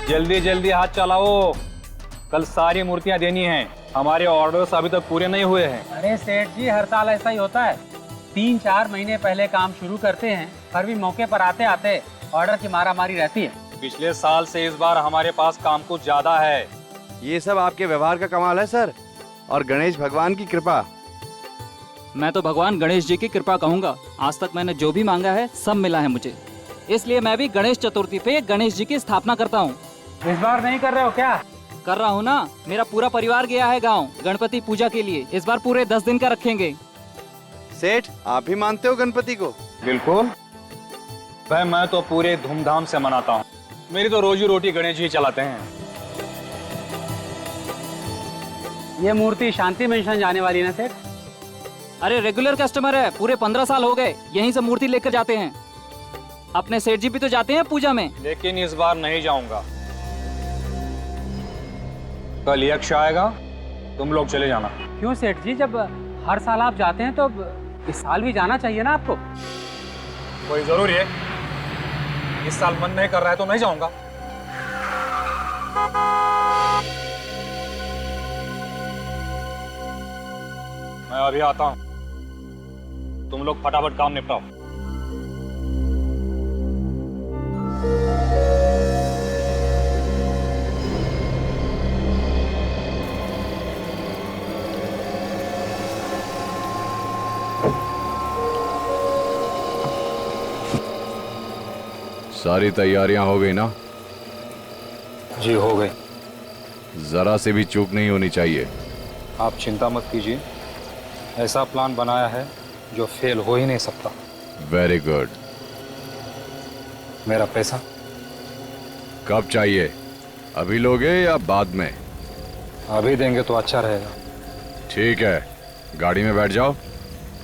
जल्दी जल्दी हाथ चलाओ, कल सारी मूर्तियां देनी हैं। हमारे ऑर्डर्स अभी तक पूरे नहीं हुए हैं। अरे सेठ जी, हर साल ऐसा ही होता है। 3-4 महीने पहले काम शुरू करते हैं, पर भी मौके पर आते आते ऑर्डर की मारामारी रहती है। पिछले साल से इस बार हमारे पास काम कुछ ज्यादा है। ये सब आपके व्यवहार का कमाल है सर, और गणेश भगवान की कृपा। मैं तो भगवान गणेश जी की कृपा कहूँगा। आज तक मैंने जो भी मांगा है सब मिला है मुझे, इसलिए मैं भी गणेश चतुर्थी पे गणेश जी की स्थापना करता हूँ। इस बार नहीं कर रहे हो क्या? कर रहा हूँ ना, मेरा पूरा परिवार गया है गांव गणपति पूजा के लिए। इस बार पूरे 10 दिन का रखेंगे। सेठ, आप भी मानते हो गणपति को? बिल्कुल भाई, मैं तो पूरे धूमधाम से मनाता हूँ। मेरी तो रोजी रोटी गणेश जी चलाते हैं। ये मूर्ति शांति मेंशन जाने वाली ना सेठ? अरे रेगुलर कस्टमर है, पूरे 15 साल हो गए यहीं से मूर्ति लेकर जाते हैं। अपने सेठ जी भी तो जाते हैं पूजा में। लेकिन इस बार नहीं जाऊंगा। कल यक्ष आएगा, तुम लोग चले जाना। क्यों सेठ जी, जब हर साल आप जाते हैं तो इस साल भी जाना चाहिए ना आपको। कोई जरूरी है? इस साल मन नहीं कर रहा है तो नहीं जाऊंगा। मैं अभी आता हूं, तुम लोग फटाफट काम निपटाओ। सारी तैयारियां हो गई ना? जी हो गई। जरा से भी चूक नहीं होनी चाहिए। आप चिंता मत कीजिए, ऐसा प्लान बनाया है जो फेल हो ही नहीं सकता। Very good. मेरा पैसा कब चाहिए? अभी लोगे या बाद में? अभी देंगे तो अच्छा रहेगा। ठीक है, गाड़ी में बैठ जाओ,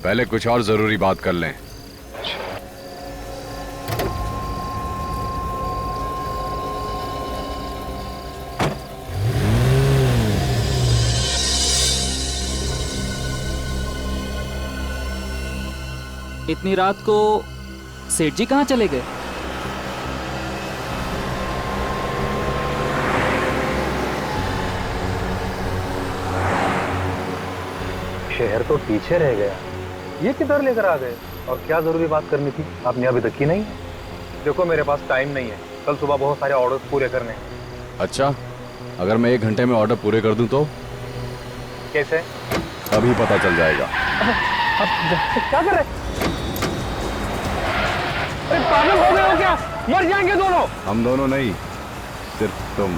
पहले कुछ और जरूरी बात कर लें। इतनी रात को सेठ जी कहाँ चले गए? शहर तो पीछे रह गया, ये किधर लेकर आ गए? और क्या जरूरी बात करनी थी आपने अभी तक की नहीं? देखो मेरे पास टाइम नहीं है, कल सुबह बहुत सारे ऑर्डर्स पूरे करने हैं। अच्छा, अगर मैं 1 घंटे में ऑर्डर पूरे कर दूं तो? कैसे? अभी पता चल जाएगा। क्या कर रहे? अरे पागल हो गए हो क्या? मर जाएंगे दोनों। हम दोनों नहीं, सिर्फ तुम।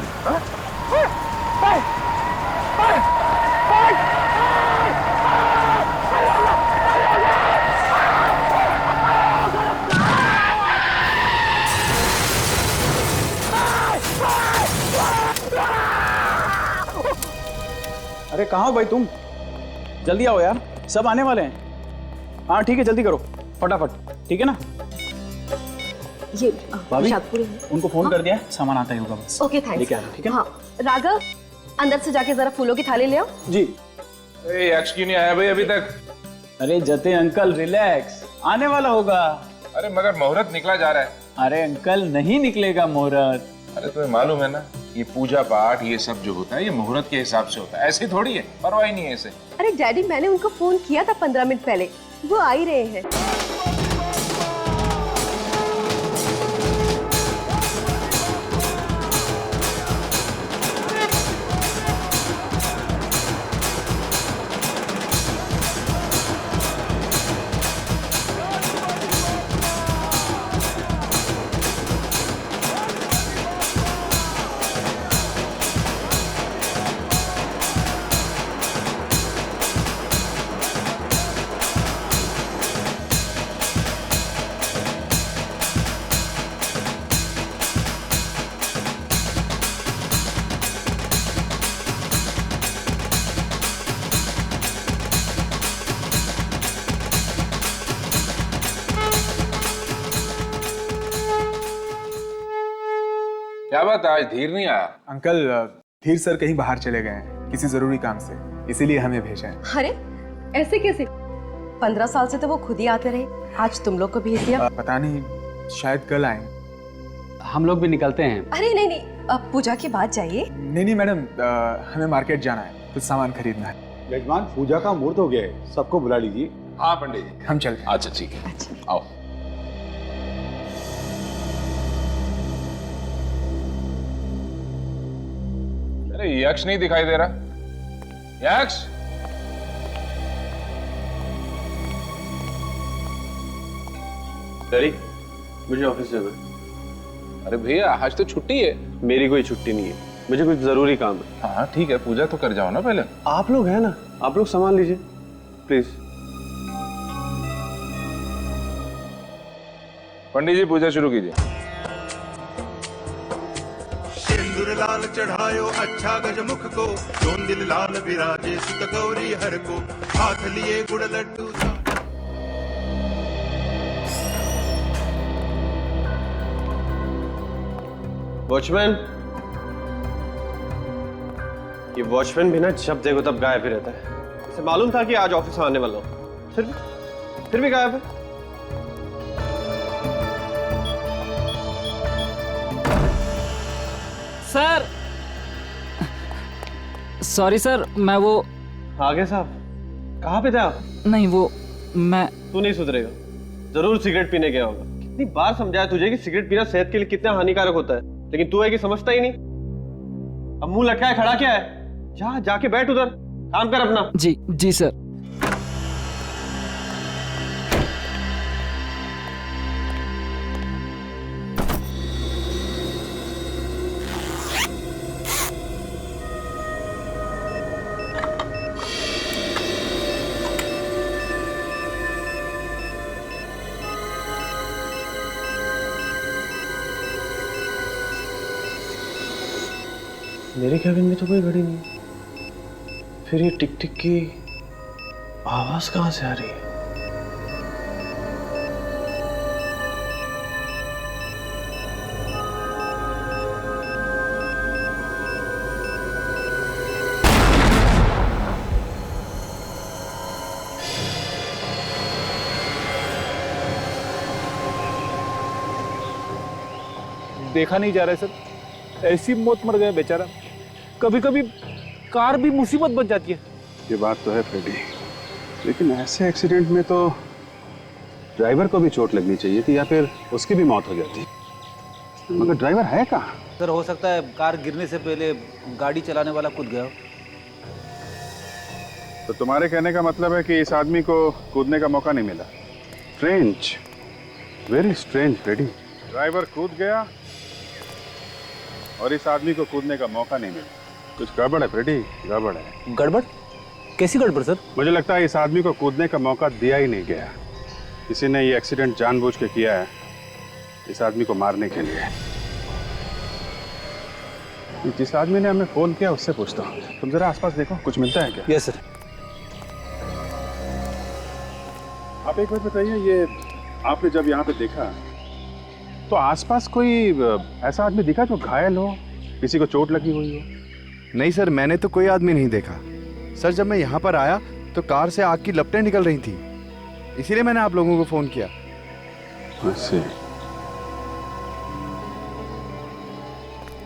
अरे कहाँ हो भाई तुम? जल्दी आओ यार, सब आने वाले हैं। हाँ ठीक है, जल्दी करो फटाफट, ठीक है ना? ये भाभी, शादपुरी है। उनको फोन कर दिया है, सामान आता ही होगा बस। Okay thanks. लेके आना, ठीक है? हाँ राघव, अंदर से जाके जरा फूलों की थाली ले आओ। जी। यक्ष क्यों नहीं आया भाई अभी तक? अरे जते अंकल रिलैक्स, आने वाला होगा। अरे मगर मुहूर्त निकला जा रहा है। अरे अंकल नहीं निकलेगा मुहूर्त। अरे तुम्हें मालूम है ना, ये पूजा पाठ ये सब जो होता है ये मुहूर्त के हिसाब से होता है, ऐसे थोड़ी है, परवाह ही नहीं है ऐसे। अरे डैडी, मैंने उनको फोन किया था 15 मिनट पहले, वो आ ही रहे हैं। क्या बात है, आज धीर नहीं आया? अंकल, धीर सर कहीं बाहर चले गए हैं किसी जरूरी काम से, इसीलिए हमें भेजा है। अरे ऐसे कैसे? 15 साल से तो वो खुद ही आते रहे, आज तुम लोग को भेज दिया। पता नहीं, शायद कल आए। हम लोग भी निकलते हैं। अरे नहीं नहीं, अब पूजा के बाद जाइए। नहीं नहीं मैडम, हमें मार्केट जाना है, कुछ सामान खरीदना है। यजमान, पूजा का मुहूर्त हो गया है, सबको बुला लीजिए। हाँ पंडित जी, हम चलते हैं। अच्छा ठीक है, आओ। अरे यक्ष नहीं दिखाई दे रहा। यक्ष, डैडी, मुझे ऑफिस जाना है। अरे भैया आज तो छुट्टी है। मेरी कोई छुट्टी नहीं है, मुझे कुछ जरूरी काम है। हाँ ठीक है, पूजा तो कर जाओ ना पहले। आप लोग हैं ना, आप लोग संभाल लीजिए प्लीज। पंडित जी पूजा शुरू कीजिए। सिंदूर लाल चढ़ायो अच्छा गजमुख को, जोंदिल लाल विराजे सुत गौरी हर को, हाथ लिए गुड़ लड्डू। वॉचमैन, ये वॉचमैन भी ना जब देखो तब गायब ही रहता है। इसे मालूम था कि आज ऑफिस आने वाला हूं, फिर भी गायब है। सर, सॉरी सर, मैं वो आगे साहब, कहाँ पे थे आप? नहीं, वो मैं तू नहीं सुधरेगा, जरूर सिगरेट पीने गया होगा। कितनी बार समझाया तुझे कि सिगरेट पीना सेहत के लिए कितना हानिकारक होता है, लेकिन तू है कि समझता ही नहीं। अब मुंह लटकाए खड़ा क्या है? जाके बैठ उधर, काम कर अपना। जी सर। मेरे कैबिन में तो कोई घड़ी नहीं, फिर ये टिक टिक की आवाज कहां से आ रही है? देखा नहीं जा रहा है सर, ऐसी मौत मर गया बेचारा। कभी कभी कार भी मुसीबत बन जाती है। ये बात तो है फ्रेडी, लेकिन ऐसे एक्सीडेंट में तो ड्राइवर को भी चोट लगनी चाहिए थी या फिर उसकी भी मौत हो जाती। मगर ड्राइवर है कहाँ? सर हो सकता है कार गिरने से पहले गाड़ी चलाने वाला कूद गया हो। तो तुम्हारे कहने का मतलब है कि इस आदमी को कूदने का मौका नहीं मिला। Strange, very strange Freddy. Driver कूद गया और इस आदमी को कूदने का मौका नहीं मिला। कुछ गड़बड़ है फ्रेडी, गड़बड़ है। गड़बड़? कैसी गड़बड़ सर? मुझे लगता है इस आदमी को कूदने का मौका दिया ही नहीं गया। किसी ने ये एक्सीडेंट जानबूझ के किया है, इस आदमी को मारने के लिए। जिस आदमी ने हमें फोन किया उससे पूछता हूँ। तुम जरा आसपास देखो, कुछ मिलता है क्या? Yes sir. आप एक बात बताइए, ये आपने जब यहाँ पे देखा तो आसपास कोई ऐसा आदमी दिखा जो घायल हो, किसी को चोट लगी हुई हो? नहीं सर, मैंने तो कोई आदमी नहीं देखा। सर जब मैं यहाँ पर आया तो कार से आग की लपटें निकल रही थी, इसीलिए मैंने आप लोगों को फोन किया। अच्छा,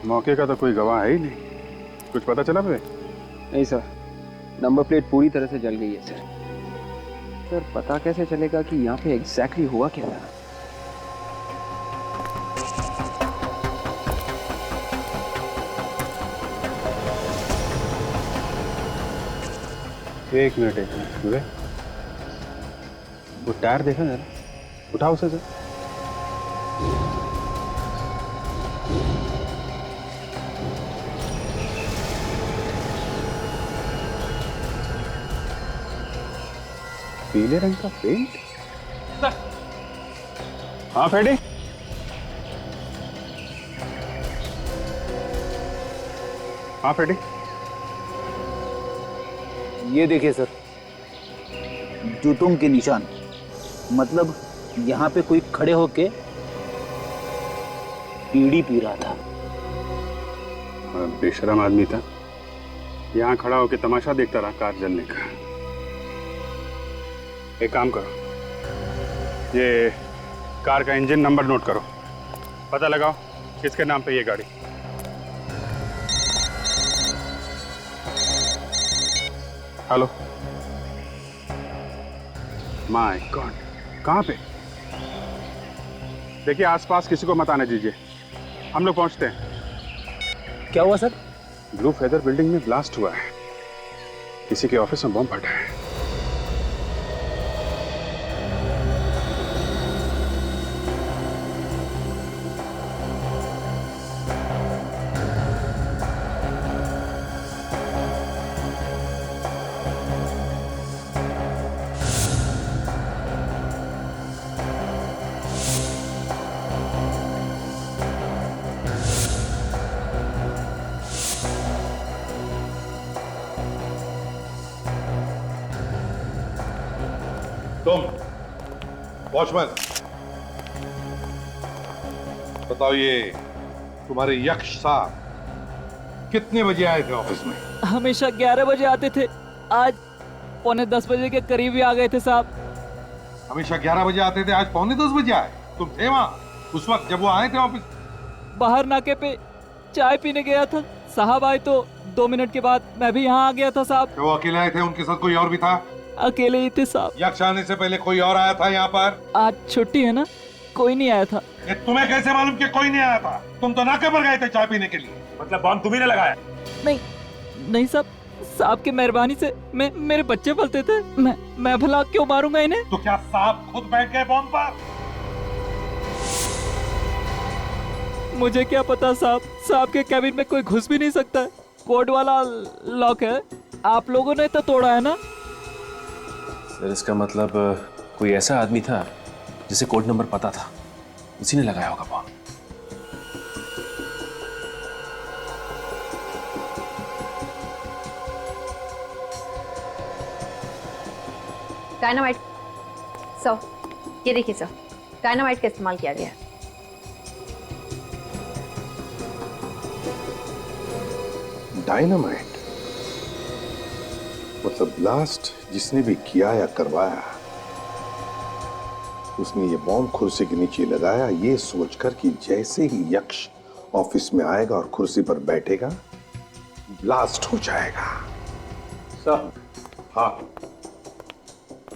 मौके का तो कोई गवाह है ही नहीं। कुछ पता चला मुझे? नहीं सर, नंबर प्लेट पूरी तरह से जल गई है सर। सर पता कैसे चलेगा कि यहाँ पे एग्जैक्टली हुआ क्या था? एक मिनट वो टायर देखा जरा, उठाओ उसे सर। पीले रंग का पेंट? हाँ फ्रेडी, हाँ फ्रेडी, ये देखिए सर, जूतों के निशान। मतलब यहाँ पे कोई खड़े होके बीड़ी पी रहा था। बेशरम आदमी था, यहाँ खड़ा होके तमाशा देखता रहा कार जलने का। एक काम करो, ये कार का इंजन नंबर नोट करो, पता लगाओ किसके नाम पे ये गाड़ी। हेलो। माय गॉड, कहाँ पे? देखिए आसपास किसी को मत आने दीजिए, हम लोग पहुंचते हैं। क्या हुआ सर? ब्लू फेदर बिल्डिंग में ब्लास्ट हुआ है, किसी के ऑफिस में बम फटा है। तुम वॉचमैन बताओ, ये तुम्हारे यक्ष साहब कितने बजे आए थे ऑफिस में? हमेशा 11 बजे आते थे, आज 9:45 बजे के करीब ही आ गए थे साहब। हमेशा 11 बजे आते थे, आज 9:45 बजे आए? तुम थे वहां उस वक्त जब वो आए थे ऑफिस? बाहर नाके पे चाय पीने गया था, साहब आए तो 2 मिनट के बाद मैं भी यहाँ आ गया था साहब। वो अकेले आए थे, उनके साथ कोई और भी था? अकेले ही थे साहब। यक्ष आने से पहले कोई और आया था यहाँ पर? आज छुट्टी है ना, कोई नहीं आया था। ये तुम्हें कैसे मालूम कि कोई नहीं आया था? तुम तो नाके पर गए थे चाय पीने के लिए। मतलब बम तुम्ही ने लगाया? नहीं साहब, साहब की मेहरबानी से मेरे बच्चे पलते थे, मैं भला क्यों मारूंगा इन्हें? तो क्या साहब खुद बैठ गए बम पर? मुझे क्या पता साहब, साहब के कैबिन में कोई घुस भी नहीं सकता है, कोड वाला लॉक है, आप लोगों ने तो तोड़ा है ना? सर इसका मतलब कोई ऐसा आदमी था जिसे कोड नंबर पता था, उसी ने लगाया होगा बम। डायनामाइट सर, ये देखिए सर, डायनामाइट का इस्तेमाल किया गया है। डायनामाइट? मतलब ब्लास्ट जिसने भी किया या करवाया, उसने ये बॉम्ब कुर्सी के नीचे लगाया ये सोचकर कि जैसे ही यक्ष ऑफिस में आएगा और कुर्सी पर बैठेगा ब्लास्ट हो जाएगा। सर, हाँ,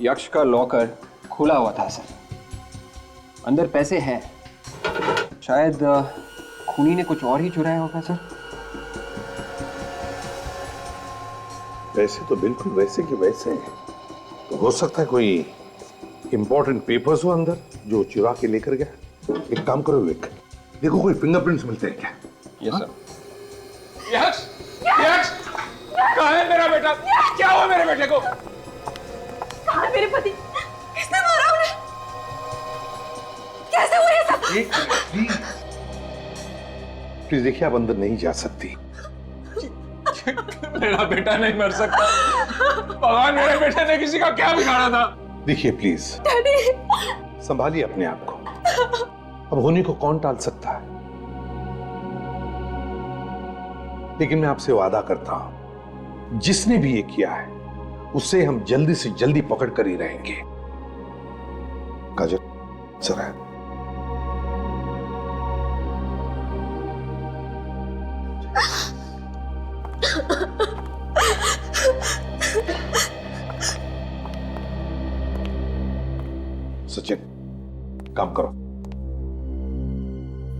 यक्ष का लॉकर खुला हुआ था सर, अंदर पैसे हैं, शायद खूनी ने कुछ और ही चुराया होगा सर। वैसे तो बिल्कुल वैसे कि वैसे हैं। तो हो सकता है कोई इंपॉर्टेंट पेपर्स हो अंदर जो चुरा के लेकर गया। एक काम करो विक, देखो कोई फिंगरप्रिंट्स मिलते हैं क्या? Yes sir. यक्ष, यक्ष, कहाँ है मेरा बेटा? क्या हुआ मेरे बेटे को? कहाँ है मेरे पति? किसने मारा उन्हें? कैसे हुआ ये सब? प्लीज देखिए, आप अंदर नहीं जा सकती। मेरा बेटा नहीं मर सकता। भगवान, मेरे बेटे ने किसी का क्या बिगाड़ा था? देखिए प्लीज, संभालिए अपने आप को। अब होने को कौन टाल सकता है? लेकिन मैं आपसे वादा करता हूं, जिसने भी ये किया है उससे हम जल्दी से जल्दी पकड़ कर ही रहेंगे। काजल सर, सचिन काम करो,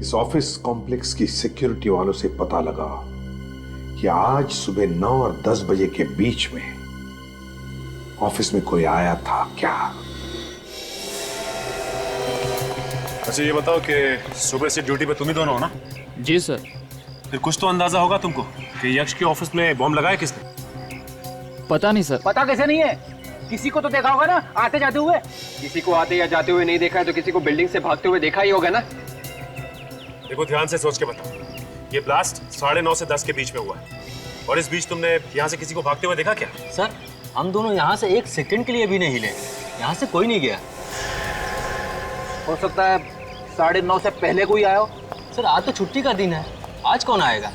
इस ऑफिस कॉम्प्लेक्स की सिक्योरिटी वालों से पता लगा कि आज सुबह 9 और 10 बजे के बीच में ऑफिस में कोई आया था क्या। अच्छा ये बताओ कि सुबह से ड्यूटी पे तुम ही दोनों हो ना? जी सर। फिर कुछ तो अंदाजा होगा तुमको कि यक्ष के ऑफिस में बॉम्ब लगाया किसने? पता नहीं सर। पता कैसे नहीं है? किसी को तो देखा होगा ना आते जाते हुए। किसी को आते या जाते हुए नहीं देखा है तो किसी को बिल्डिंग से भागते हुए देखा ही होगा ना। देखो ध्यान से सोच के बताओ, ये ब्लास्ट 9:30 से 10 के बीच में हुआ है और इस बीच तुमने यहाँ से किसी को भागते हुए देखा क्या? सर हम दोनों यहाँ से 1 सेकंड के लिए भी नहीं हिले, यहाँ से कोई नहीं गया। हो सकता है 9:30 से पहले कोई आया हो। सर आज तो छुट्टी का दिन है, आज कौन आएगा?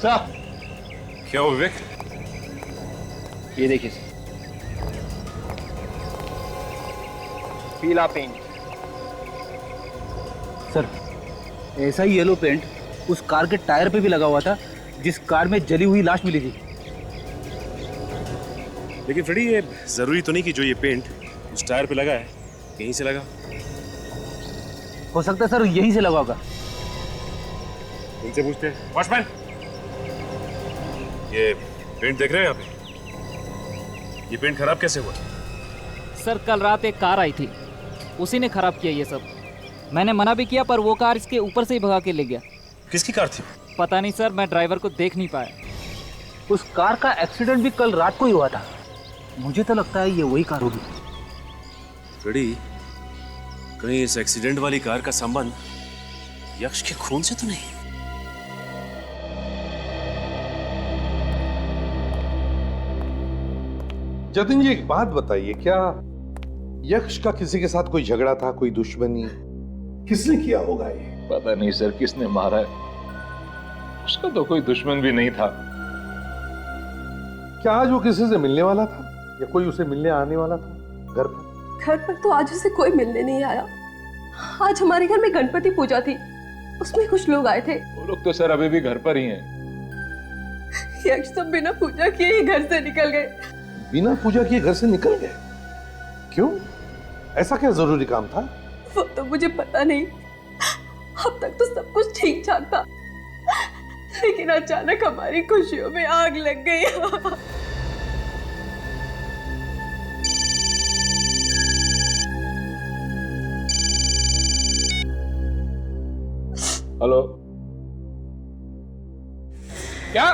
सर क्या हो विवेक? ये देखिए सर, पीला पेंट सर ऐसा ही येलो पेंट उस कार के टायर पे भी लगा हुआ था जिस कार में जली हुई लाश मिली थी। लेकिन फ्रेडी ये जरूरी तो नहीं कि जो ये पेंट उस टायर पे लगा है यहीं से लगा। हो सकता है सर यहीं से लगा होगा। इनसे पूछते हैं। वॉचमैन, ये पेंट देख रहे हैं यहाँ पे? ये पेंट खराब कैसे हुआ? सर कल रात एक कार आई थी, उसी ने खराब किया ये सब। मैंने मना भी किया पर वो कार इसके ऊपर से ही भगा के ले गया। किसकी कार थी? पता नहीं सर, मैं ड्राइवर को देख नहीं पाया। उस कार का एक्सीडेंट भी कल रात को ही हुआ था। मुझे तो लगता है ये वही कार होगी। फ्रेडी, कहीं इस एक्सीडेंट वाली कार का संबंध यक्ष के खून से तो नहीं? जतिन जी एक बात बताइए, क्या यक्ष का किसी के साथ कोई झगड़ा था, कोई दुश्मनी? किसने किया होगा ये? पता नहीं सर किसने मारा है, उसका तो कोई दुश्मन भी नहीं था। क्या आज वो किसी से मिलने वाला था या कोई उसे मिलने आने वाला था घर पर? घर पर तो आज उसे कोई मिलने नहीं आया। आज हमारे घर में गणपति पूजा थी, उसमें कुछ लोग आए थे। वो लोग तो सर अभी भी घर पर ही हैं। यक्ष तो बिना पूजा किए ही घर से निकल गए। बिना पूजा किए घर से निकल गए? क्यों? ऐसा क्या जरूरी काम था? वो तो मुझे पता नहीं। अब तक तो सब कुछ ठीक ठाक था, लेकिन अचानक हमारी खुशियों में आग लग गई। हेलो, क्या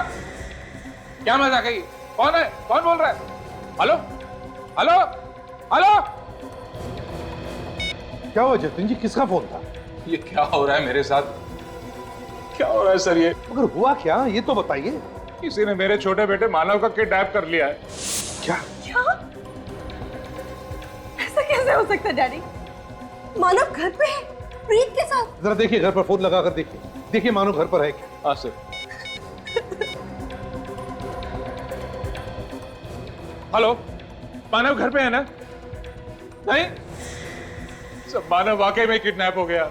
क्या मजाक है? कौन है? कौन बोल रहा है? Hello hello hello. क्या हुआ जतिन जी, किसका फोन था? ये क्या हो रहा है मेरे साथ? क्या हो रहा है सर ये? मगर हुआ क्या, ये तो बताइए। किसी ने मेरे छोटे बेटे मानव का किडनैप कर लिया है। क्या? ऐसा कैसे हो सकता है डैडी? मानव घर पे है प्रीत के साथ। जरा देखिए, घर पर फोन लगा कर देखिए, देखिए मानव घर पर है क्या? हाँ सर। हेलो, मानव घर पे है ना? नहीं, सब मानव वाकई में किडनैप हो गया।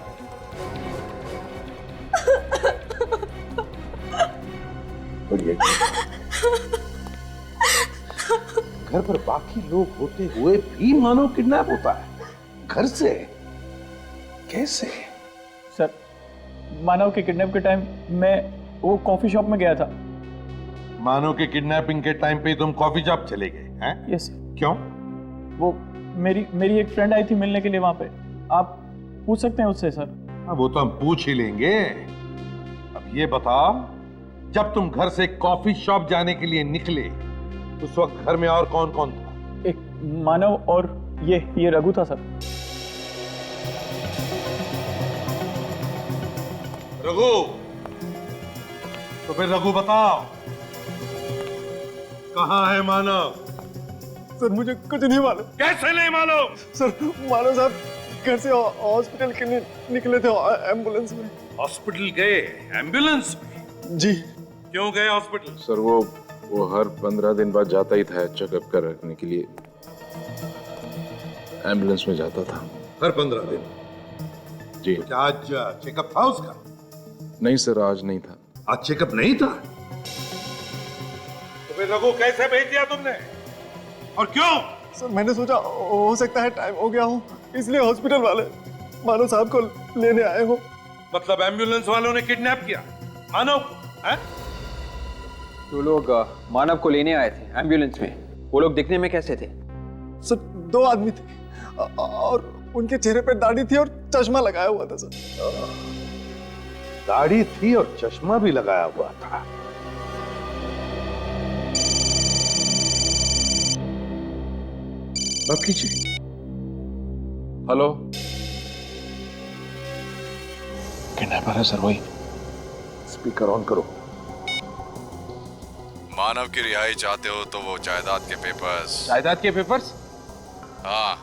घर पर बाकी लोग होते हुए भी मानव किडनैप होता है? घर से कैसे? सर मानव के किडनैप के टाइम मैं वो कॉफी शॉप में गया था। मानव के किडनैपिंग के टाइम पे तुम कॉफी शॉप चले गए हैं? यस। क्यों? वो मेरी एक फ्रेंड आई थी मिलने के लिए वहां पे। आप पूछ सकते हैं उससे सर। हाँ, वो तो हम पूछ ही लेंगे। अब ये बताओ, जब तुम घर से कॉफी शॉप जाने के लिए निकले उस वक्त घर में और कौन कौन था? एक मानव और ये रघु था सर। रघु? तो फिर रघु बताओ, कहाँ है मानव? सर मुझे कुछ नहीं मालूम। कैसे नहीं मालूम? सर मानव साहब घर से हॉस्पिटल के लिए निकले थे एम्बुलेंस में। हॉस्पिटल गए एम्बुलेंस में? जी। क्यों गए हॉस्पिटल? सर वो हर 15 दिन बाद जाता ही था चेकअप करने के लिए, एम्बुलेंस में जाता था। हर 15 दिन? जी। तो क्या आज चेकअप था उसका? नहीं सर, आज नहीं था। आज चेकअप नहीं था? तो फिर रघु कैसे भेज दिया तुमने और क्यों? सर मैंने सोचा हो सकता है टाइम हो गया हो, इसलिए हॉस्पिटल वाले मानव साहब को लेने आए हो। मतलब एम्बुलेंस वालों ने किडनैप किया मानव को? तो लोग मानव को लेने आए थे एम्बुलेंस में। वो लोग दिखने में कैसे थे? सर 2 आदमी थे और उनके चेहरे पे दाढ़ी थी और चश्मा लगाया हुआ था सर। दाढ़ी थी और चश्मा भी लगाया हुआ था। बात कीजिए। हेलो, किडनैपर है सर वही। स्पीकर ऑन करो। मानव की रिहाई चाहते हो तो वो जायदाद के पेपर्स। जायदाद के पेपर्स? हाँ,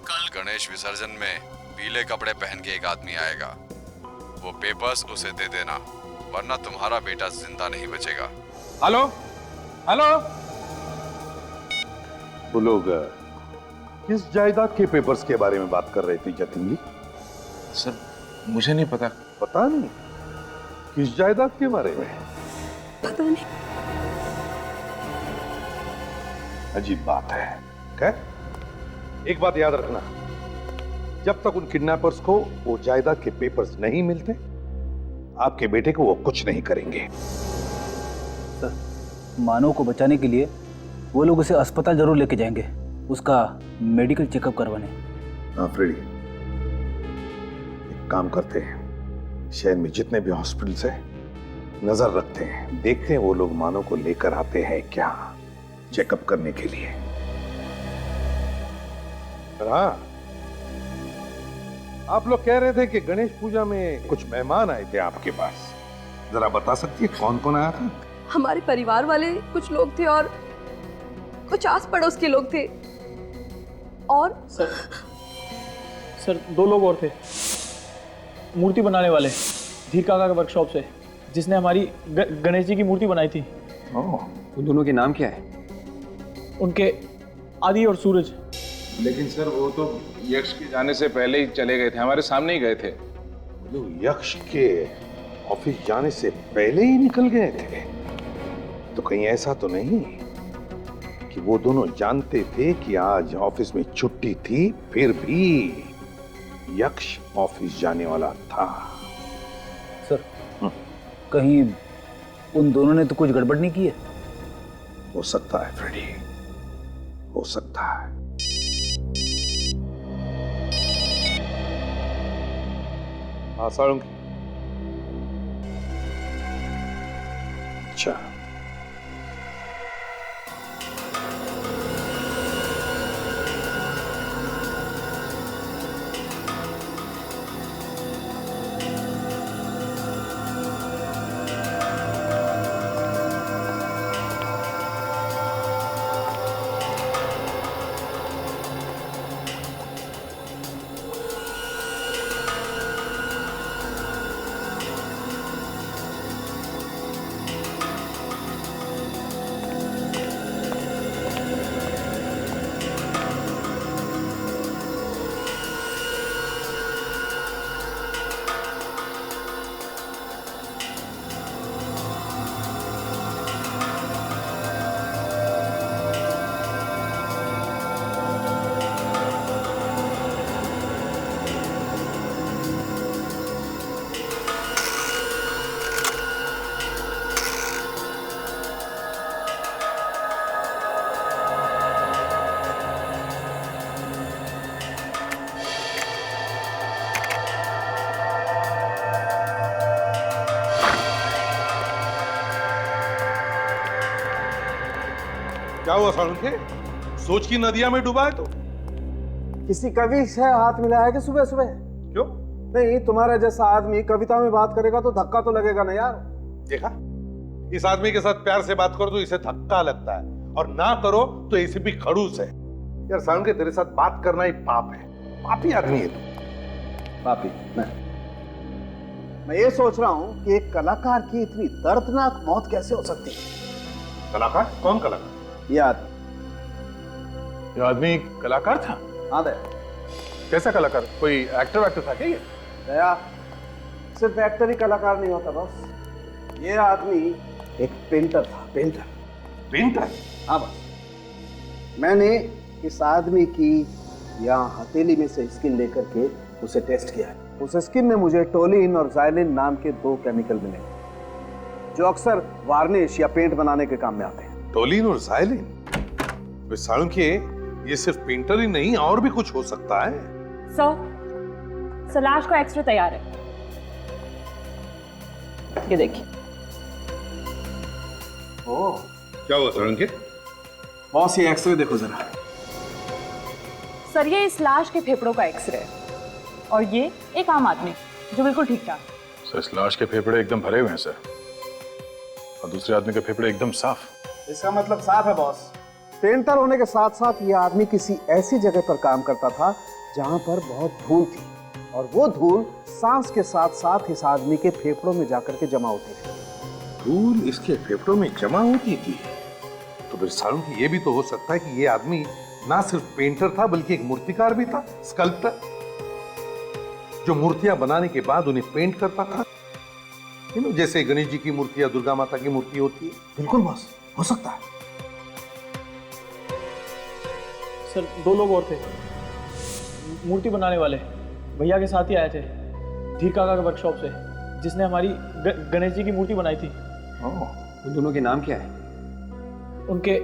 कल गणेश विसर्जन में पीले कपड़े पहन के एक आदमी आएगा। वो पेपर्स उसे दे देना, वरना तुम्हारा बेटा जिंदा नहीं बचेगा। Hello hello. वो लोग किस जायदाद के पेपर्स के बारे में बात कर रहे थे जतिन जी? सर मुझे नहीं पता। पता नहीं किस जायदाद के बारे में? पता नहीं। अजीब बात है। क्या? एक बात याद रखना, जब तक उन किडनैपर्स को वो जायदाद के पेपर्स नहीं मिलते, आपके बेटे को वो कुछ नहीं करेंगे। सर, मानव को बचाने के लिए वो लोग उसे अस्पताल जरूर लेके जाएंगे, उसका मेडिकल चेकअप करवाने। हाँ फ्रेडी, एक काम करते हैं, शहर में जितने भी हॉस्पिटल्स हैं नजर रखते हैं, देखते हैं वो लोग मानव को लेकर आते हैं क्या चेकअप करने के लिए। हाँ, आप लोग कह रहे थे कि गणेश पूजा में कुछ मेहमान आए थे आपके पास, जरा बता सकती है कौन कौन आया था? हमारे परिवार वाले कुछ लोग थे और कुछ आस पड़ोस के लोग थे। और सर 2 लोग और थे, मूर्ति बनाने वाले, धीर काका के वर्कशॉप से, जिसने हमारी गणेश जी की मूर्ति बनाई थी। उन दोनों के नाम क्या है? उनके आदि और सूरज। लेकिन सर वो तो यक्ष के जाने से पहले ही चले गए थे, हमारे सामने ही गए थे। यक्ष के ऑफिस जाने से पहले ही निकल गए थे? तो कहीं ऐसा तो नहीं कि वो दोनों जानते थे कि आज ऑफिस में छुट्टी थी, फिर भी यक्ष ऑफिस जाने वाला था? सर, कहीं उन दोनों ने तो कुछ गड़बड़ नहीं की है? हो सकता है फ्रेडी, हो सकता है। हाँ सारंगी। अच्छा, क्या हुआ सारंगी? सोच की नदिया में डूबा है तो? किसी कवि से हाथ मिलाया कि सुबह सुबह? क्यों? नहीं, तुम्हारा जैसा आदमी कविता में बात करेगा तो धक्का तो लगेगा ना यार। देखा, इस आदमी के साथ प्यार से बात करो तो इसे धक्का लगता है, और ना करो तो इसे भी खड़ूस है। यार सारंगी, तेरे साथ बात करना ही पाप है, पापी आदमी है तू। पापी? मैं ये सोच रहा हूँ कि एक कलाकार की इतनी दर्दनाक मौत कैसे हो सकती है? कलाकार? कौन कलाकार? ये आदमी कलाकार था? हाँ दया। कैसा कलाकार? कोई एक्टर था क्या ये? दया, सिर्फ एक्टर ही कलाकार नहीं होता बस। ये आदमी एक पेंटर था। पेंटर? हाँ बस। मैंने इस आदमी की यहाँ हथेली में से स्किन लेकर के उसे टेस्ट किया है। उस स्किन में मुझे टोलिन और जाइलिन नाम के 2 केमिकल मिले, जो अक्सर वार्निश या पेंट बनाने के काम में आते हैं। टोलिन और जाइलिन? सारंगी, ये सिर्फ पेंटर ही नहीं, और भी कुछ हो सकता है। सर, सलाश का एक्सरे तैयार है, ये देखिए। ओह, क्या हुआ सारंगी? बॉस, ये एक्सरे देखो जरा। सर, ये इस लाश के फेफड़ों का एक्सरे है, और ये एक आम आदमी जो बिल्कुल ठीक ठाक। सर, इस लाश के फेफड़े एकदम भरे हुए हैं सर, और दूसरे आदमी के फेफड़े एकदम साफ। इसका मतलब साफ है बॉस। पेंटर होने के साथ साथ ये आदमी किसी ऐसी जगह पर काम करता था जहां पर बहुत धूल थी, और वो धूल सांस के साथ साथ इस आदमी के फेफड़ों में जाकर के जमा होती थी। धूल इसके फेफड़ों में जमा होती थी? तो फिर सारंगी, ये भी तो हो सकता है कि ये आदमी ना सिर्फ पेंटर था बल्कि एक मूर्तिकार भी था, स्कल्प्टर। जो मूर्तियां बनाने के बाद उन्हें पेंट करता था, जैसे गणेश जी की मूर्ति या दुर्गा माता की मूर्ति होती है। बिल्कुल बॉस, हो सकता है। सर 2 लोग और थे, मूर्ति बनाने वाले, भैया के साथ ही आए थे धीर काका के वर्कशॉप से, जिसने हमारी गणेश जी की मूर्ति बनाई थी। उन दोनों के नाम क्या है? उनके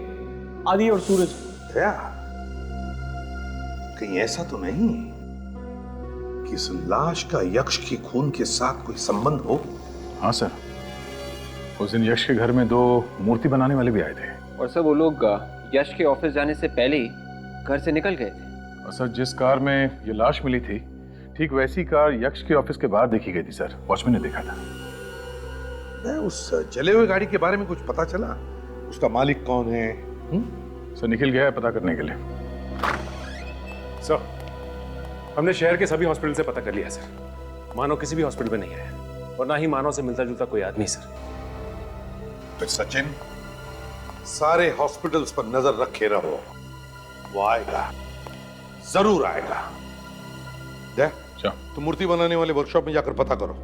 आदि और सूरज। क्या कहीं ऐसा तो नहीं कि इस लाश का यक्ष के खून के साथ कोई संबंध हो? हाँ सर, उस दिन यश के घर में 2 मूर्ति बनाने वाले भी आए थे। और सर वो लोग यश के ऑफिस जाने से पहले ही घर से निकल गए थे। और सर जिस कार में ये लाश मिली थी, ठीक वैसी कार यक्ष के ऑफिस के बाहर देखी गई थी सर, वॉचमैन ने देखा था। उस जले हुए गाड़ी के बारे में कुछ पता चला? उसका मालिक कौन है? सर निकल गया है पता करने के लिए। सर हमने शहर के सभी हॉस्पिटल से पता कर लिया सर, मानव किसी भी हॉस्पिटल में नहीं आया और ना ही मानव से मिलता जुलता कोई आदमी सर। फिर सचिन, सारे हॉस्पिटल्स पर नजर रखे रहो, वो आएगा, जरूर आएगा। तो मूर्ति बनाने वाले वर्कशॉप में जाकर पता करो।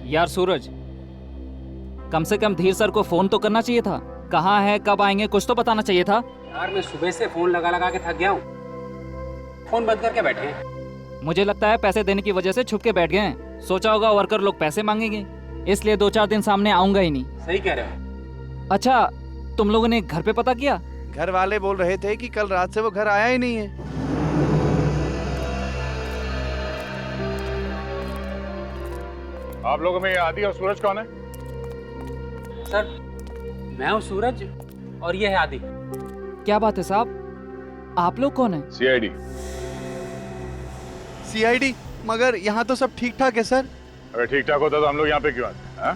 यार सूरज, कम से कम धीर सर को फोन तो करना चाहिए था। कहाँ है, कब आएंगे, कुछ तो बताना चाहिए था। यार मैं सुबह से फोन लगा लगा के थक गया हूँ, फोन बंद करके बैठे हैं। मुझे लगता है पैसे देने की वजह से छुप के बैठ गए हैं। सोचा होगा वर्कर लोग पैसे मांगेंगे, इसलिए 2-4 दिन सामने आऊंगा ही नहीं। सही कह रहे हो। अच्छा, तुम लोगों ने घर पे पता किया? घर वाले बोल रहे थे कि कल रात से वो घर आया ही नहीं है। आप लोगों में ये आदि और सूरज कौन है? सर मैं हूँ सूरज और ये है आदि। क्या बात है साहब, आप लोग कौन है? सीआईडी। सीआईडी? मगर यहाँ तो सब ठीक ठाक है सर। अगर ठीक ठाक होता तो हम लोग यहाँ पे क्यों आते हैं?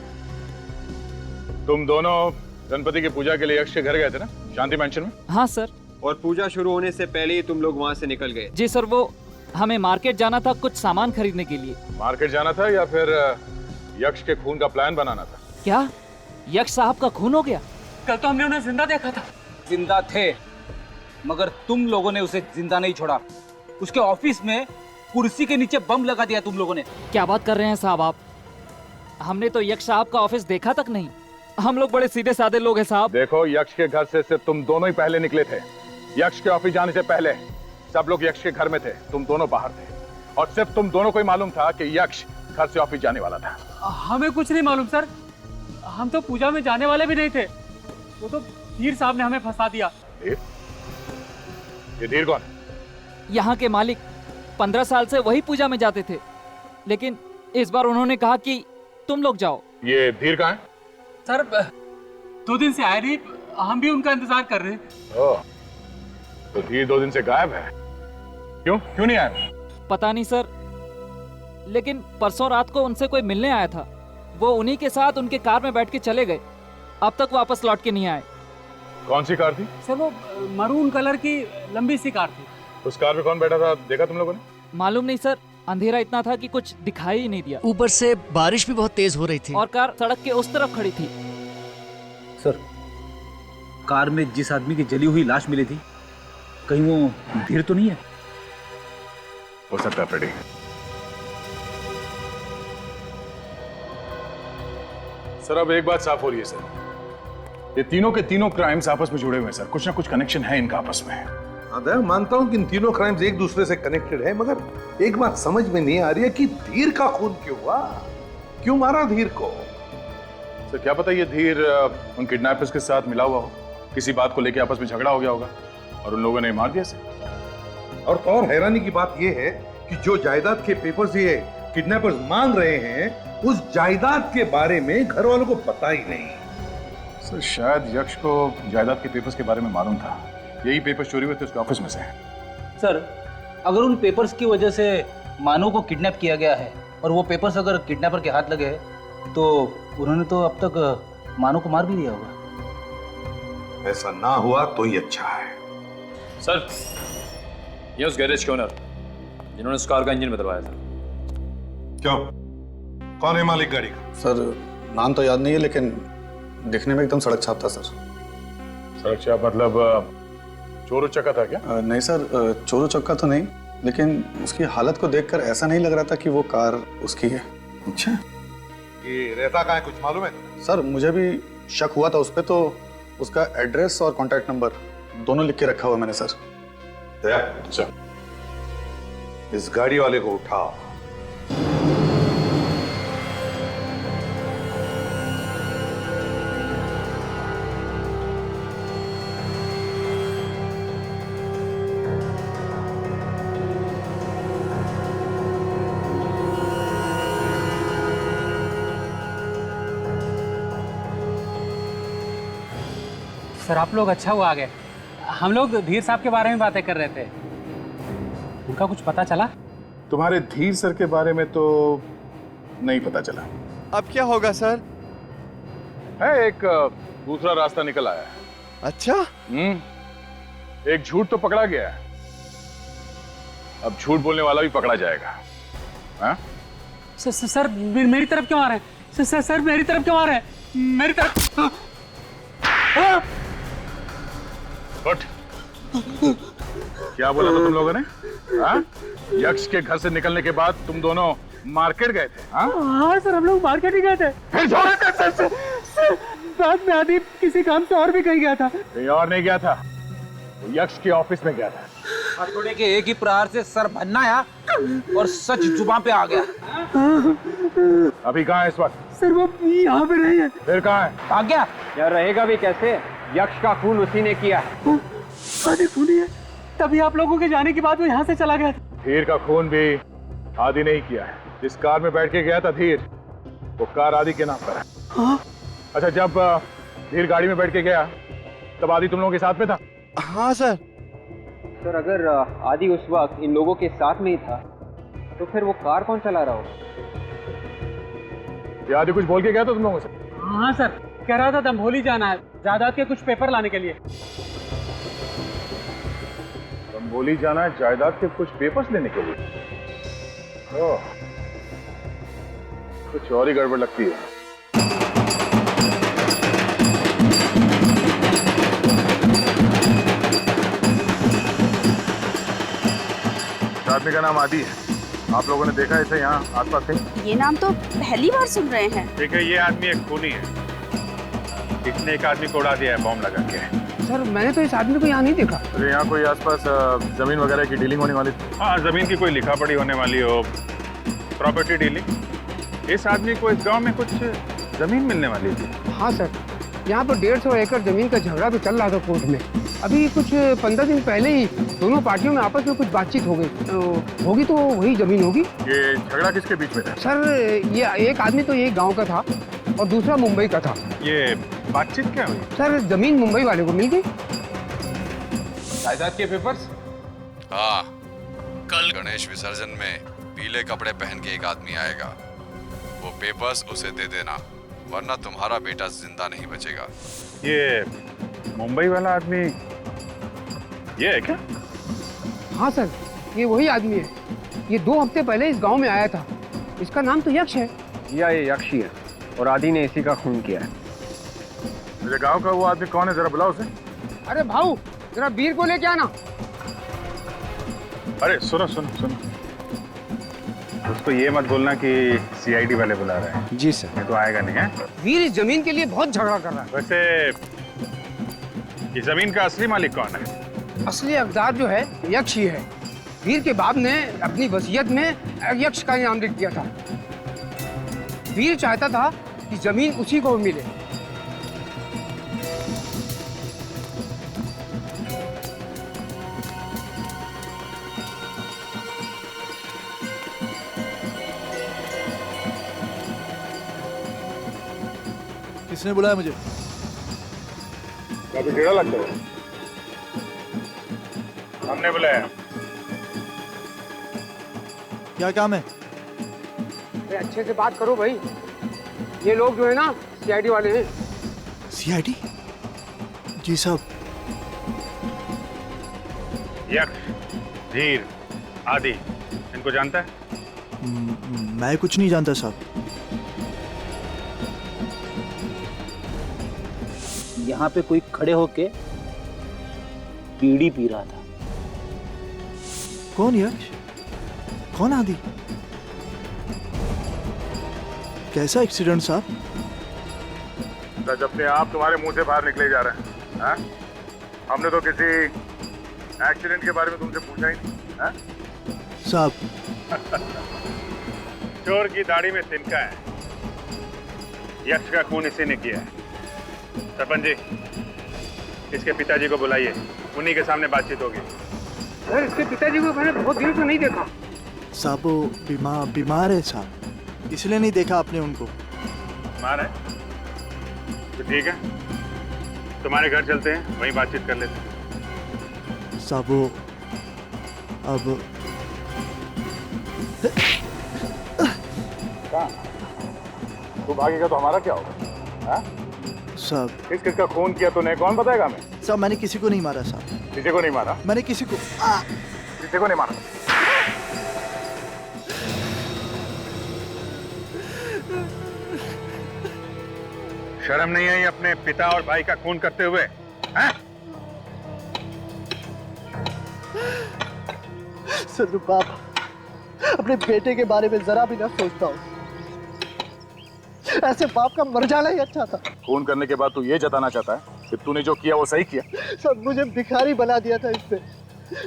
तुम दोनों गणपति की पूजा के लिए यक्ष के घर गए थे ना, शांति मैंशन में? हाँ सर। और पूजा शुरू होने से पहले ही तुम लोग वहाँ से निकल गए? जी सर, वो हमें मार्केट जाना था कुछ सामान खरीदने के लिए। मार्केट जाना था या फिर यक्ष के खून का प्लान बनाना था? क्या यक्ष साहब का खून हो गया? कल तो हमने उन्हें जिंदा देखा था। जिंदा थे, मगर तुम लोगों ने उसे जिंदा नहीं छोड़ा। उसके ऑफिस में कुर्सी के नीचे बम लगा दिया तुम लोगों ने। क्या बात कर रहे हैं साहब आप? हमने तो यक्ष साहब का ऑफिस देखा तक नहीं। हम लोग बड़े सीधे साधे लोग हैं साहब। देखो, यक्ष के घर से सिर्फ तुम दोनों ही पहले निकले थे। यक्ष के ऑफिस जाने से पहले सब लोग यक्ष के घर में थे, तुम दोनों बाहर थे। और सिर्फ तुम दोनों को ही मालूम था कि यक्ष घर से ऑफिस जाने वाला था। हमें कुछ नहीं मालूम सर, हम तो पूजा में जाने वाले भी नहीं थे। वो तो धीर साहब ने हमें फंसा दिया। ये धीर कौन? यहाँ के मालिक 15 साल से वही पूजा में जाते थे, लेकिन इस बार उन्होंने कहा कि तुम लोग जाओ। ये धीर कहाँ है? सर 2 दिन से आए नहीं, हम भी उनका इंतजार कर रहे हैं। ओह, तो धीर 2 दिन से गायब है। क्यों नहीं आया? पता नहीं सर, लेकिन परसों रात को उनसे कोई मिलने आया था। वो उन्हीं के साथ उनके कार में बैठ के चले गए, अब तक वापस लौट के नहीं आए। कौन सी कार थी? सर वो मरून कलर की लंबी सी कार थी। उस कार में कौन बैठा था, देखा तुम लोगों ने? मालूम नहीं सर, अंधेरा इतना था कि कुछ दिखाई ही नहीं दिया। ऊपर से बारिश भी बहुत तेज हो रही थी और कार सड़क के उस तरफ खड़ी थी। सर, कार में जिस आदमी की जली हुई लाश मिली थी, कहीं वो धीर तो नहीं है? हो सकता है फ्रेडी। सर अब एक बात साफ हो रही है सर, ये तीनों के तीनों क्राइम्स आपस में जुड़े हुए हैं सर। कुछ ना कुछ कनेक्शन है इनका आपस में। मानता हूं कि इन तीनों क्राइम्स एक दूसरे से कनेक्टेड है, मगर एक बात समझ में नहीं आ रही है कि धीर का खून क्यों हुआ? क्यों मारा धीर को? सर क्या पता ये धीर उन किडनैपर्स के साथ मिला हुआ हो, किसी बात को लेके आपस में झगड़ा हो गया होगा और उन लोगों ने मार दिया सर। और हैरानी की बात यह है कि जो जायदाद के पेपर्स ये किडनैपर्स मांग रहे हैं, उस जायदाद के बारे में घर वालों को पता ही नहीं। सर शायद यक्ष को जायदाद के पेपर्स के बारे में मालूम था, यही पेपर चोरी हुए थे उसके ऑफिस में से। सर, अगर उन पेपर्स की वजह से मानव को किडनैप किया गया है और वो पेपर्स अगर किडनैपर के हाथ लगे हैं, तो उन्होंने तो अब तक मानव को मार भी दिया होगा। ऐसा ना हुआ तो ही अच्छा है। सर, ये उस गैरेज के ओनर जिन्होंने उस कार का इंजन बदलवाया था। क्यों? कौन है मालिक गाड़ी का? सर नाम तो याद नहीं है, लेकिन दिखने में एकदम सड़क छाप था सर। सड़क छाप मतलब चोर उचक्का था क्या? नहीं सर, चोर उचक्का तो नहीं, लेकिन उसकी हालत को देखकर ऐसा नहीं लग रहा था कि वो कार उसकी है। अच्छा, ये रहता कहाँ है, कुछ मालूम है? सर मुझे भी शक हुआ था उस पर, तो उसका एड्रेस और कॉन्टैक्ट नंबर दोनों लिख के रखा हुआ मैंने सर। अच्छा, इस गाड़ी वाले को उठाओ। सर आप लोग अच्छा हुआ आ गए। हम लोग धीर साहब के बारे में बातें कर रहे थे, उनका कुछ पता चला? तुम्हारे धीर सर के बारे में तो नहीं पता चला। अब क्या होगा सर? है एक दूसरा रास्ता निकल आया है। अच्छा? एक झूठ तो पकड़ा गया है, अब झूठ बोलने वाला भी पकड़ा जाएगा। हाँ? सर मेरी तरफ क्यों आ रहे हैं? सर मेरी तरफ क्यों आ रहे हैं? मेरी तरफ। उठ। क्या बोला था तुम लोगों ने? हाँ? यक्ष के घर से निकलने के बाद तुम दोनों मार्केट गए थे? हाँ सर, हम लोग मार्केट ही गए थे। सर बाद में आदि किसी काम से और भी कहीं गया था। कहीं और नहीं गया था, वो यक्ष के ऑफिस में गया था। हथौड़े के एक ही प्रहार से सर भन्नाया और सच जुबान पे आ गया। अभी कहाँ है इस वक्त? सर वो यहाँ पे नहीं है। फिर कहाँ है? भाग गया। क्या रहेगा भी कैसे? यक्ष का खून उसी ने किया है। आदि खूनी है, तभी आप लोगों के जाने के बाद वो यहाँ से चला गया था। धीर का खून भी आदि नहीं किया है। जिस कार में बैठ के गया था धीर, वो कार आदि के नाम पर है। हाँ? अच्छा, जब धीर गाड़ी में बैठ के गया तब आदि तुम लोगों के साथ में था? हाँ सर। सर अगर आदि उस वक्त इन लोगों के साथ में ही था तो फिर वो कार कौन चला रहा होगा? ये आदि कुछ बोल के गया था तुम लोगों से? हाँ सर, कह रहा था दंभोली जाना है जायदाद के कुछ पेपर लाने के लिए। दंभोली जाना है जायदाद के कुछ पेपर्स लेने के लिए? ओह, कुछ और ही गड़बड़ लगती है। आदमी का नाम आदि है, आप लोगों ने देखा इसे यहाँ आसपास कहीं? ये नाम तो पहली बार सुन रहे हैं। ठीक है, ये आदमी एक खूनी है, इसने एक आदमी को उड़ा दिया है बॉम्ब लगा के। सर मैंने तो इस आदमी को यहाँ नहीं देखा। अरे यहाँ कोई आसपास जमीन वगैरह की डीलिंग होने वाली थी? हाँ, जमीन की कोई लिखा पढ़ी होने वाली हो, प्रॉपर्टी डीलिंग। इस आदमी को इस गांव में कुछ जमीन मिलने वाली थी। हाँ सर, यहाँ पर 150 एकड़ जमीन का झगड़ा भी चल रहा था कोर्ट में। अभी कुछ 15 दिन पहले ही दोनों पार्टियों में आपस में कुछ बातचीत हो गई होगी, तो वही जमीन होगी। ये झगड़ा किसके बीच में था? सर ये एक आदमी तो यही गांव का था और दूसरा मुंबई का था। ये बातचीत क्या हुई? सर जमीन मुंबई वाले को मिल गई। जायदाद के पेपर्स? हाँ, कल गणेश विसर्जन में पीले कपड़े पहन के एक आदमी आएगा, वो पेपर्स उसे दे देना, वरना तुम्हारा बेटा जिंदा नहीं बचेगा। ये मुंबई वाला आदमी ये है क्या? हाँ सर, ये वही आदमी है। ये 2 हफ्ते पहले इस गांव में आया था। इसका नाम तो यक्ष है। ये यक्ष ही है और आदि ने इसी का खून किया है। मेरे गांव का वो आदमी कौन है, जरा बुलाओ उसे। अरे भाऊ, जरा वीर को लेके आना। अरे सुनो सुनो सुनो, उसको ये मत बोलना कि सीआईडी वाले बुला रहे हैं। जी सर। ये तो आएगा नहीं है। वीर इस जमीन के लिए बहुत झगड़ा कर रहा है। वैसे इस जमीन का असली मालिक कौन है? असली हकदार जो है यक्ष ही है। वीर के बाप ने अपनी वसीयत में यक्ष का नाम लिख दिया था। वीर चाहता था कि जमीन उसी को मिले। किसने बुलाया मुझे? काफी टेढ़ा लगता है। हमने बुलाया। क्या काम है? अरे अच्छे से बात करो भाई। ये लोग जो है ना सीआईडी वाले हैं। सीआईडी? जी साहब। यक्ष, धीर, आदि, इनको जानता है? मैं कुछ नहीं जानता साहब। यहाँ पे कोई खड़े होके बीड़ी पी रहा था। कौन यक्ष? कौन आदि? कैसा एक्सीडेंट साहब? सच अपने आप तुम्हारे मुंह से बाहर निकले जा रहे हैं। हाँ? हमने तो किसी एक्सीडेंट के बारे में तुमसे पूछा ही नहीं। हाँ? साहब चोर की दाढ़ी में तिनका है। यक्ष का खून इसी ने किया है। सरपंच जी, इसके पिताजी को बुलाइए, उन्हीं के सामने बातचीत होगी। सर, इसके पिताजी को मैंने बहुत दिनों से नहीं देखा। साहब वो बीमार है साहब, इसलिए नहीं देखा आपने उनको। बीमार है तो ठीक है, तुम्हारे घर चलते हैं, वहीं बातचीत कर लेते हैं। साहब वो अब तू भागेगा तो हमारा क्या होगा? हाँ? साहब किसका खून किया तूने, कौन बताएगा हमें? साहब मैंने किसी को नहीं मारा साहब। किसी को नहीं मारा? मैंने किसी को नहीं मारा। शर्म नहीं आई अपने पिता और भाई का खून करते हुए? हाँ? सर बाप अपने बेटे के बारे में जरा भी ना सोचता हूँ। ऐसे बाप का मर जाना ही अच्छा था। खून करने के बाद तू ये जताना चाहता है कि तूने जो किया वो सही किया? सब मुझे भिखारी बना दिया था इसने।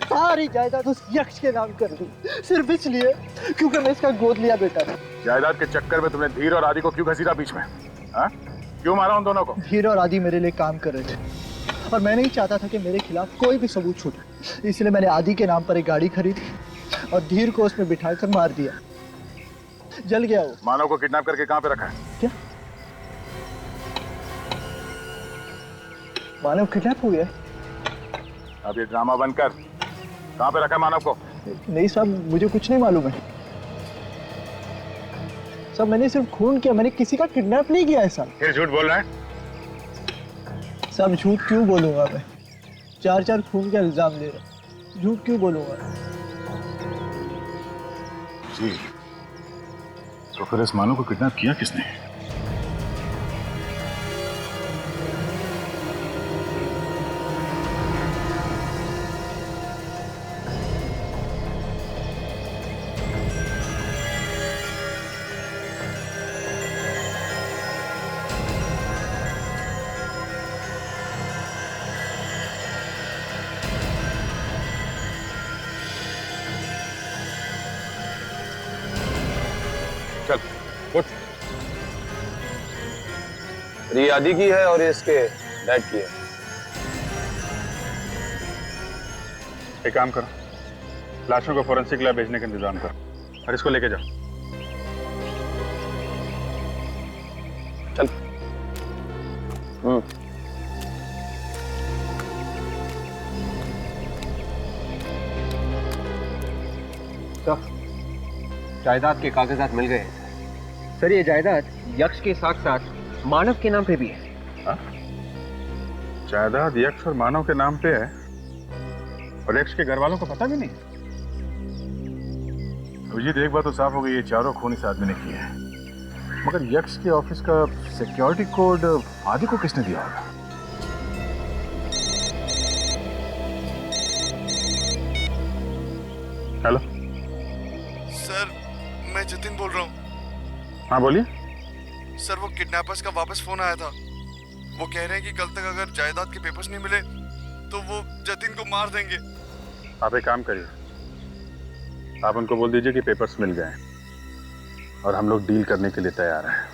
सारी जायदाद उस यक्ष के नाम कर दी, सिर्फ इसलिए क्योंकि मैं इसका गोद लिया बेटा था। जायदाद के चक्कर में तुमने धीर और आदि को क्यों घसीटा बीच में? हाँ? क्यों मारा उन दोनों को? धीर और आदि मेरे लिए काम कर रहे थे और मैं नहीं चाहता था कि मेरे खिलाफ कोई भी सबूत छूटे, इसलिए मैंने आदि के नाम पर एक गाड़ी खरीदी और धीर को उसमें बिठाकर मार दिया। जल गया वो। मानव को किडनैप करके कहाँ पे रखा है? क्या मानव किडनैप हो गया? अब ये ड्रामा बंद कर। कहाँ पे रखा है मानव को? नहीं साहब, मुझे कुछ नहीं मालूम है। साहब मैंने सिर्फ खून किया, मैंने किसी का किडनैप नहीं किया है साहब। फिर झूठ बोल रहा है? साहब झूठ क्यों बोलूंगा मैं? 4 खून का इल्जाम दे रहा, झूठ क्यों बोलूंगा? जी, तो फिर इस मानव को किडनैप किया किसने? चल उठ। ये आदि की है और ये इसके डैड की है। एक काम करो, लाशों को फोरेंसिक लैब भेजने का इंतजाम करो और इसको लेके जाओ। चल। तो जायदाद के कागजात मिल गए सर। ये जायदाद यक्ष के साथ साथ मानव के नाम पे भी है। जायदाद यक्ष और मानव के नाम पे है और यक्ष के घर वालों को पता भी नहीं? अभिजीत, एक बात तो साफ हो गई, ये चारों खून इस आदमी ने किए हैं। मगर यक्ष के ऑफिस का सिक्योरिटी कोड आदि को किसने दिया होगा? हेलो सर, मैं जतिन बोल रहा हूँ। हाँ बोलिए। सर वो किडनैपर्स का वापस फोन आया था। वो कह रहे हैं कि कल तक अगर जायदाद के पेपर्स नहीं मिले तो वो जतिन को मार देंगे। आप एक काम करिए, आप उनको बोल दीजिए कि पेपर्स मिल गए और हम लोग डील करने के लिए तैयार हैं।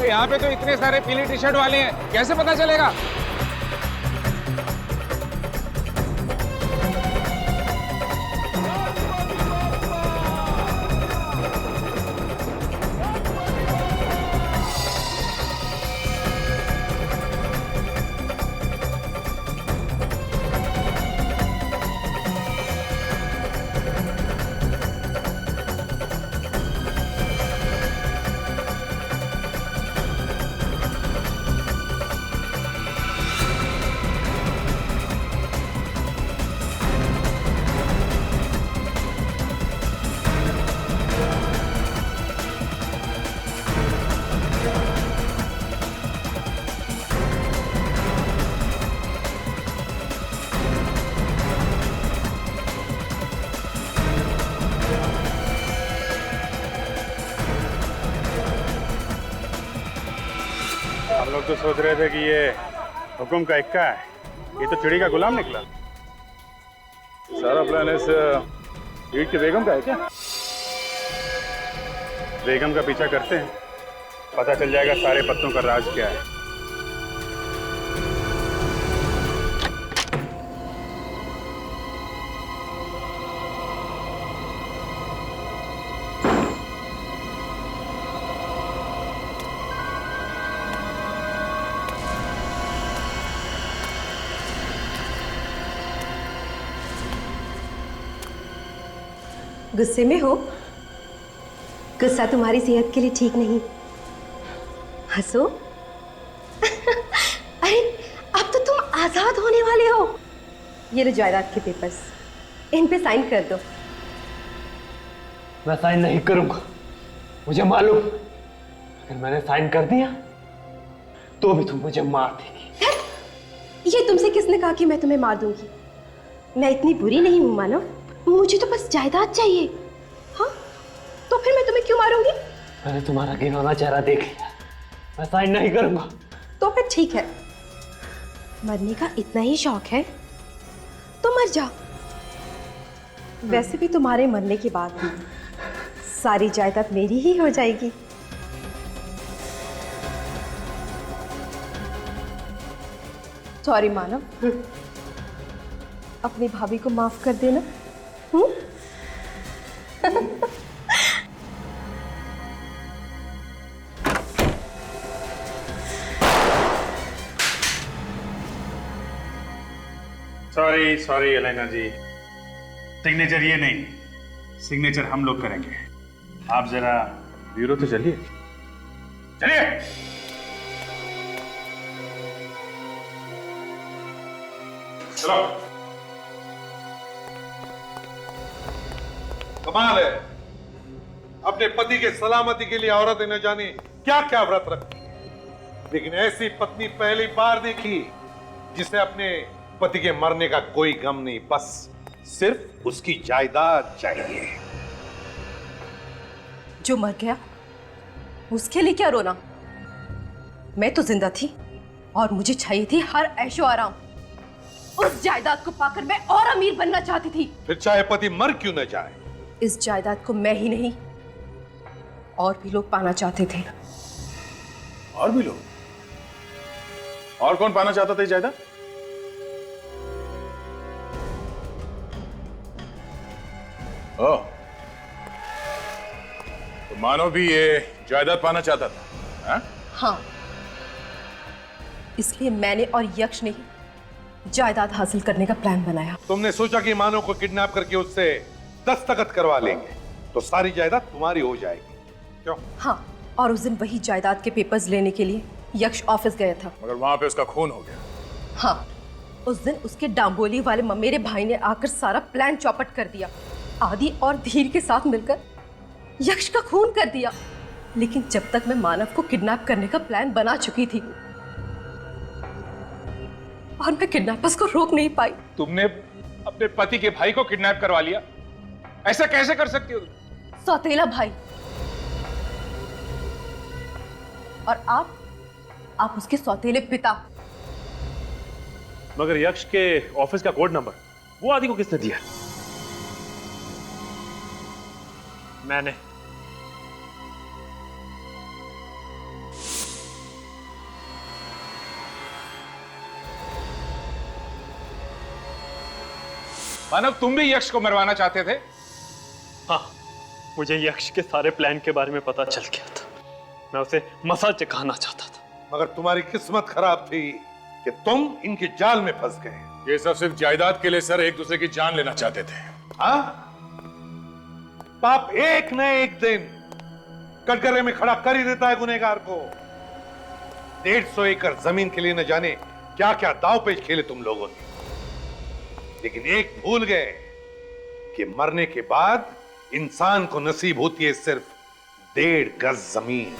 यहाँ पे तो इतने सारे पीली टी शर्ट वाले हैं, कैसे पता चलेगा? हम लोग तो सोच रहे थे कि ये हुक्म का इक्का है, ये तो चिड़ी का गुलाम निकला। सारा प्लान इस ईद की बेगम का है क्या? बेगम का पीछा करते हैं, पता चल जाएगा सारे पत्तों का राज क्या है। गुस्से में हो? गुस्सा तुम्हारी सेहत के लिए ठीक नहीं। हंसो। अरे अब तो तुम आजाद होने वाले हो। ये लो जायदाद के पेपर्स, इन पे साइन कर दो। मैं साइन नहीं करूंगा, मुझे मालूम अगर मैंने साइन कर दिया तो भी तुम मुझे मार देगी। ये तुमसे किसने कहा कि मैं तुम्हें मार दूंगी? मैं इतनी बुरी नहीं हूं मानव, मुझे तो बस जायदाद चाहिए। हाँ, तो फिर मैं तुम्हें क्यों मारूंगी? मैंने तुम्हारा घिनौना चेहरा देख लिया, मैं साइन नहीं करूंगा। तो फिर ठीक है, मरने का इतना ही शौक है तो मर जाओ। वैसे भी तुम्हारे मरने के बाद भी सारी जायदाद मेरी ही हो जाएगी। सॉरी मानव, अपनी भाभी को माफ कर देना। सॉरी सॉरी एलेना जी, सिग्नेचर ये नहीं, सिग्नेचर हम लोग करेंगे। आप जरा ब्यूरो तो चलिए चलिए। चलो। कमाल है, अपने पति के सलामती के लिए औरत न जाने क्या क्या व्रत रखती है, लेकिन ऐसी पत्नी पहली बार देखी जिसे अपने पति के मरने का कोई गम नहीं, बस सिर्फ उसकी जायदाद चाहिए। जो मर गया उसके लिए क्या रोना? मैं तो जिंदा थी और मुझे चाहिए थी हर ऐशो आराम। उस जायदाद को पाकर मैं और अमीर बनना चाहती थी। फिर चाहे पति मर क्यों न जाए, इस जायदाद को मैं ही नहीं और भी लोग पाना चाहते थे। और भी लोग? और कौन पाना चाहता था जायदाद? ओह, तो मानो भी ये जायदाद पाना चाहता था? हा? हाँ, इसलिए मैंने और यक्ष ने जायदाद हासिल करने का प्लान बनाया। तुमने सोचा कि मानो को किडनैप करके उससे दस्तखत करवा लेंगे तो सारी जायदाद तुम्हारी हो जाएगी, क्यों? हाँ, और उस दिन वही जायदाद के पेपर्स लेने के लिए यक्ष ऑफिस गया था। मगर वहां पे उसका खून हो गया। हाँ, उस दिन उसके डांबोली वाले ममेरे भाई ने आकर सारा प्लान चौपट कर दिया। आदि और धीर के साथ मिलकर यक्ष का खून कर दिया। लेकिन जब तक मैं मानव को किडनैप करने का प्लान बना चुकी थी और मैं किडनैपर्स को रोक नहीं पाई। तुमने अपने पति के भाई को किडनैप करवा लिया, ऐसा कैसे कर सकती हो? सौतेला भाई। और आप उसके सौतेले पिता। मगर यक्ष के ऑफिस का कोड नंबर वो आदि को किसने दिया? मैंने। मानव, तुम भी यक्ष को मरवाना चाहते थे? हाँ, मुझे यक्ष के सारे प्लान के बारे में पता चल गया था। मैं उसे मसा चखाना चाहता था। मगर तुम्हारी किस्मत खराब थी कि तुम इनके जाल में फंस गए। ये सब सिर्फ जायदाद के लिए सर एक दूसरे की जान लेना चाहते थे। हाँ? पाप एक न एक दिन कटघरे में खड़ा कर ही देता है गुनहगार को। 150 एकड़ जमीन के लिए न जाने क्या क्या दाव पेच खेले तुम लोगों ने, लेकिन एक भूल गए कि मरने के बाद इंसान को नसीब होती है सिर्फ 1.5 गज जमीन।